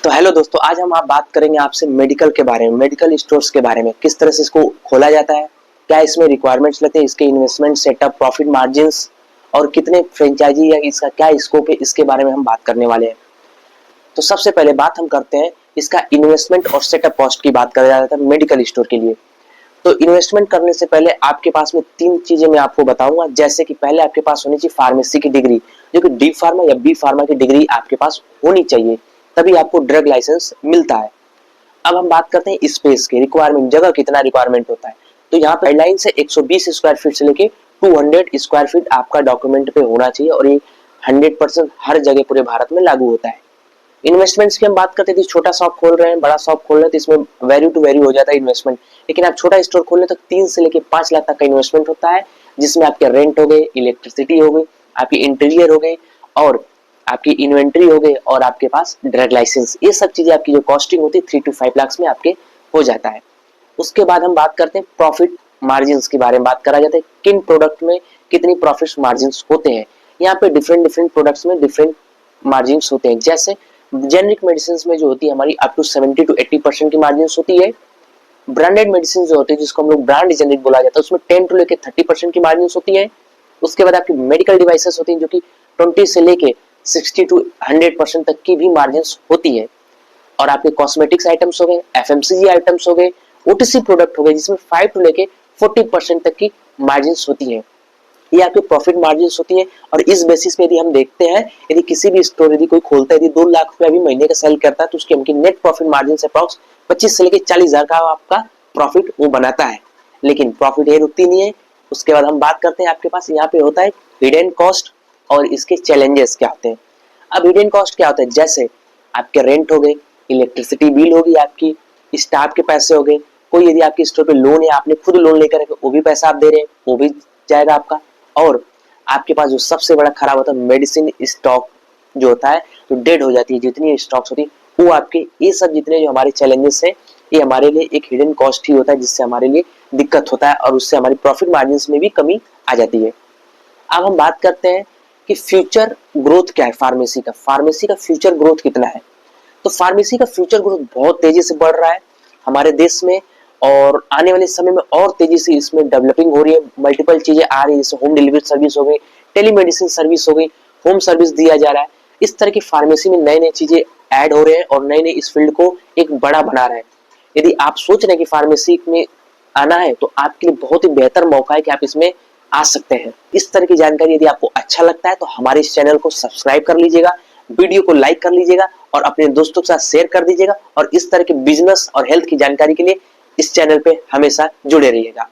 तो हेलो दोस्तों, आज हम आप बात करेंगे आपसे मेडिकल के बारे में, मेडिकल स्टोर्स के बारे में, किस तरह से इसको खोला जाता है, क्या इसमें रिक्वायरमेंट्स लेते हैं, इसके इन्वेस्टमेंट सेटअप, प्रॉफिट मार्जिन्स और कितने फ्रेंचाइजी या इसका क्या स्कोप है, इसके बारे में हम बात करने वाले हैं। तो सबसे पहले बात हम करते हैं इसका इन्वेस्टमेंट और सेटअप कॉस्ट की बात करा जाता है मेडिकल स्टोर के लिए। तो इन्वेस्टमेंट करने से पहले आपके पास में 3 चीजें मैं आपको बताऊंगा, जैसे कि पहले आपके पास होनी चाहिए फार्मेसी की डिग्री, जो कि डी फार्मा या बी फार्मा की डिग्री आपके पास होनी चाहिए, तभी आपको ड्रग लाइसेंस मिलता है। अब हम बात करते हैं स्पेस की रिक्वायरमेंट, जगह कितना रिक्वायरमेंट होता है। तो यहाँ पे गाइडलाइन से 120 स्क्वायर फीट से लेके 200 स्क्वायर फीट आपका डॉक्यूमेंट पे होना चाहिए और ये 100% हर जगह पूरे भारत में लागू होता है। इन्वेस्टमेंट्स की हम बात करते थे, छोटा शॉप खोल रहे हैं, बड़ा शॉप खोल रहे हैं, तो इसमें वैल्यू टू वैल्यू हो जाता है इन्वेस्टमेंट। लेकिन आप छोटा स्टोर खोल रहे तो 3 से लेके 5 लाख तक का इन्वेस्टमेंट होता है, जिसमें आपके रेंट हो गए, इलेक्ट्रिसिटी हो गई, आपकी इंटीरियर हो गई और आपकी इन्वेंट्री हो गई और आपके पास ड्रग लाइसेंस, ये सब चीजें आपकी जो कॉस्टिंग होती है 3 to 5 लाख में आपके हो जाता है। उसके बाद हम बात करते हैं प्रॉफिट मार्जिन के बारे में बात करा जाता है, किन प्रोडक्ट में कितनी प्रॉफिट मार्जिन होते हैं। यहाँ पे डिफरेंट प्रोडक्ट्स में डिफरेंट मार्जिन होते हैं। जैसे जेनरिक मेडिसिन में जो होती है हमारी अप टू 70 to 80% की मार्जिन होती है। ब्रांडेड मेडिसिन जो होती है, जिसको हम लोग ब्रांड जेनरिक बोला जाता है, उसमें 10 to लेके 30% की मार्जिन होती है। उसके बाद आपकी मेडिकल डिवाइसेस होती हैं, जो कि 20 से लेके 60 to 100% तक की भी मार्जिन होती है। और आपके कॉस्मेटिक्स आइटम्स हो गए, एफएमसीजी आइटम्स हो गए, ओटीसी प्रोडक्ट हो गए, जिसमें 5 to लेके 40% तक की मार्जिन होती है। ये आपकी प्रॉफिट मार्जिन होती है। और इस बेसिस पे यदि हम देखते हैं, यदि किसी भी स्टोर यदि कोई खोलता है, यदि 2 लाख रुपया भी महीने का सेल करता है, तो उसकी हमकी नेट प्रॉफिट मार्जिन से अप्रॉक्स 25 से लेके 40 हजार का आपका प्रॉफिट वो बनाता है। लेकिन प्रॉफिट ये रुकती नहीं है। उसके बाद हम बात करते हैं, आपके पास यहाँ पे होता है हिडन कॉस्ट और इसके चैलेंजेस क्या होते हैं। अब हिडन कॉस्ट क्या होता है, जैसे आपके रेंट हो गए, इलेक्ट्रिसिटी बिल होगी, आपकी स्टाफ के पैसे हो गए, कोई यदि आपके स्टोर पे लोन है, आपने खुद लोन लेकर वो भी पैसा आप दे रहे हैं, वो भी जाएगा आपका। और आपके पास जो सबसे बड़ा खराब होता है मेडिसिन स्टॉक जो होता है, तो डेड हो जाती है जितनी स्टॉक्स होती है वो आपके। ये सब जितने जो हमारे चैलेंजेस है, ये हमारे लिए एक हिडन कॉस्ट ही होता है, जिससे हमारे लिए दिक्कत होता है और उससे हमारी प्रॉफिट मार्जिन में भी कमी आ जाती है। अब हम बात करते हैं कि फ्यूचर ग्रोथ क्या है फार्मेसी का, फार्मेसी का फ्यूचर ग्रोथ कितना है। तो फार्मेसी का फ्यूचर ग्रोथ बहुत तेजी से बढ़ रहा है हमारे देश में और आने वाले समय में और तेजी से इसमें डेवलपिंग हो रही है। मल्टीपल चीजें आ रही है, जैसे होम डिलीवरी सर्विस हो गई, टेलीमेडिसिन सर्विस हो गई, होम सर्विस दिया जा रहा है। इस तरह की फार्मेसी में नए नए चीजें ऐड हो रहे हैं और नए नए इस फील्ड को एक बड़ा बना रहे हैं। यदि आप सोच रहे हैं कि फार्मेसी में आना है, तो आपके लिए बहुत ही बेहतर मौका है कि आप इसमें आ सकते हैं। इस तरह की जानकारी यदि आपको अच्छा लगता है तो हमारे इस चैनल को सब्सक्राइब कर लीजिएगा, वीडियो को लाइक कर लीजिएगा और अपने दोस्तों के साथ शेयर कर दीजिएगा। और इस तरह के बिजनेस और हेल्थ की जानकारी के लिए इस चैनल पे हमेशा जुड़े रहिएगा।